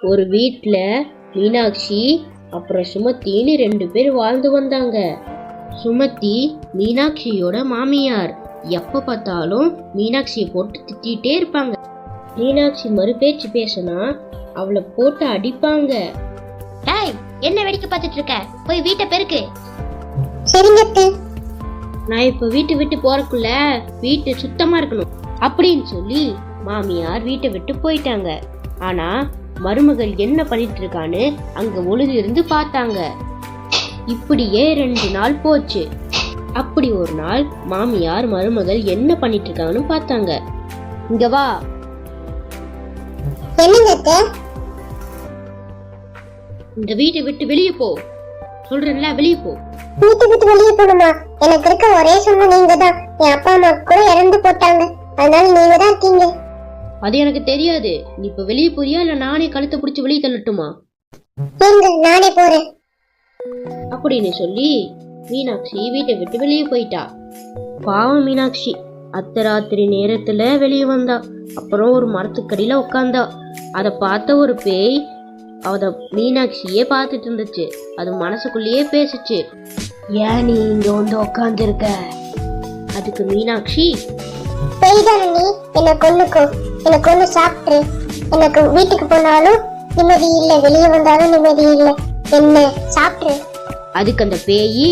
ஒரு வீட்ல மீனாட்சி அப்புறம் சுமத்தின்னு 2 பேர் வாழ்ந்து வந்தாங்க. சுமதி மீனாட்சியோட மாமியார். எப்ப பார்த்தாலும் மீனாட்சியை போட்டு திட்டிகிட்டே இருப்பாங்க. மீனாட்சி மறுபேச்சு பேசினா அவளை போட்டு அடிப்பாங்க. டேய், என்ன வேடிக்கை பார்த்துட்டு இருக்க? போய் வீட்டை பெருக்கு. சரிங்க. நான் இப்ப வீட்டை விட்டு போறக்குள்ள வீட்டு சுத்தமா இருக்கணும் அப்படின்னு சொல்லி மாமியார் வீட்டை விட்டு போயிட்டாங்க. ஆனா மருமகள் என்ன பண்ணிட்டு இருக்கான்னு அங்க ஒளிஞ்சு இருந்து பார்த்தாங்க. இப்படியே 2 நாள் போச்சு. அப்படி ஒரு நாள் மாமியார் மருமகள் என்ன பண்ணிட்டு இருக்காங்கன்னு பார்த்தாங்க. இங்க வா. இந்த வீட்டை விட்டு வெளியே போ சொல்றேன்ல, வெளியே போ. வீட்டை விட்டு வெளியே போகணுமா? எனக்கு இருக்க ஒரே சொந்தம் நீங்க தான். என் அப்பா அம்மா கூட இறந்து போட்டாங்க, அதனால நீங்க தான் இருக்கீங்க. அது எனக்கு தெரியாது. நீ இப்ப வெளியே போறியா இல்ல நானே கழுத்தை பிடிச்சி வெளியே தள்ளட்டுமா? நானே போறேன் அப்படின்னு சொல்லி மீனாட்சி வீட்டை விட்டு வெளியே போயிட்டா. பாவம் மீனாட்சி அர்த்தராத்திரி நேரத்துல வெளியே வந்தா. அப்புறம் ஒரு மரத்துக்கடியில உட்காந்தா. அதை பார்த்த ஒரு பேய் அத மீனாட்சியே பார்த்துட்டு இருந்துச்சு. அது மனசுக்குள்ளேயே பேசுச்சு, ஏன் நீ இங்க வந்து உட்கார்ந்து இருக்க? அதுக்கு மீனாட்சி, எனக்கு ஒண்ணு சாப்பிட்டு எனக்கு வீட்டுக்கு போனாலும் நிம்மதி இல்ல, வெளியே வந்தாலும் நிம்மதி இல்ல, என்ன சாப்பிட்டு. அதுக்கு அந்த பேயி,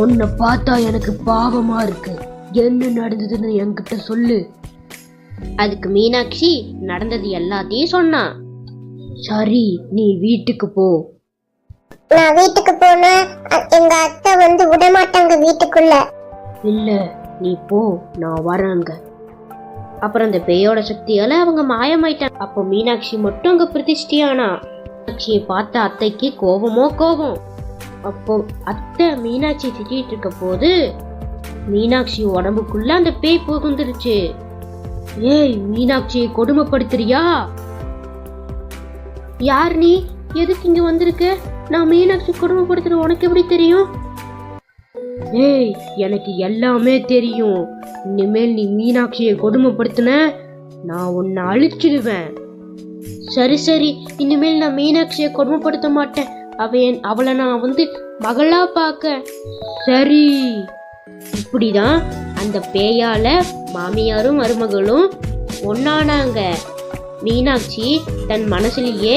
உன்னை பார்த்தா எனக்கு பாவமா இருக்கு, என்ன நடந்ததுன்னு என்கிட்ட சொல்லு. அதுக்கு மீனாட்சி நடந்தது எல்லாத்தையும் சொன்னா. சரி, நீ வீட்டுக்கு போ. நான் வீட்டுக்கு போனா எங்க அத்தை வந்து விட மாட்டாங்க வீட்டுக்குள்ள. இல்ல, நீ போ, நான் வரேங்க. அப்புறம் அந்த பேயோட சக்தியால அவங்க மாயமாயிட்டாங்க. அப்போ மீனாட்சி மட்டும் அங்க பிரதிஷ்டியானா. மீனாட்சியை பார்த்த அத்தைக்கு கோபமோ கோபம். அப்போ அத்தை மீனாட்சி திட்டிட்டு இருக்க போது மீனாட்சி உடம்புக்குள்ள அந்த பேய் புகுந்துருச்சு. ஏய், மீனாட்சியை கொடுமைப்படுத்துறியா? யார் நீ? எதுக்கு இங்க வந்திருக்க? நான் மீனாட்சி கொடுமைப்படுத்துற உனக்கு எப்படி தெரியும்? ஏய், எனக்கு எல்லாமே தெரியும். இனிமேல் நீ மீனாட்சியை கொடுமைப்படுத்தின நான் உன்னை அழிச்சிடுவேன். சரி சரி, இனிமேல் நான் மீனாட்சியை கொடுமைப்படுத்த மாட்டேன். அவளை நான் வந்து மகளா பார்க்க. சரி. இப்படிதான் அந்த பேயால மாமியாரும் மருமகளும் ஒன்னானாங்க. மீனாட்சி தன் மனசுலயே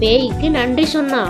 பேய்க்கு நன்றி சொன்னா.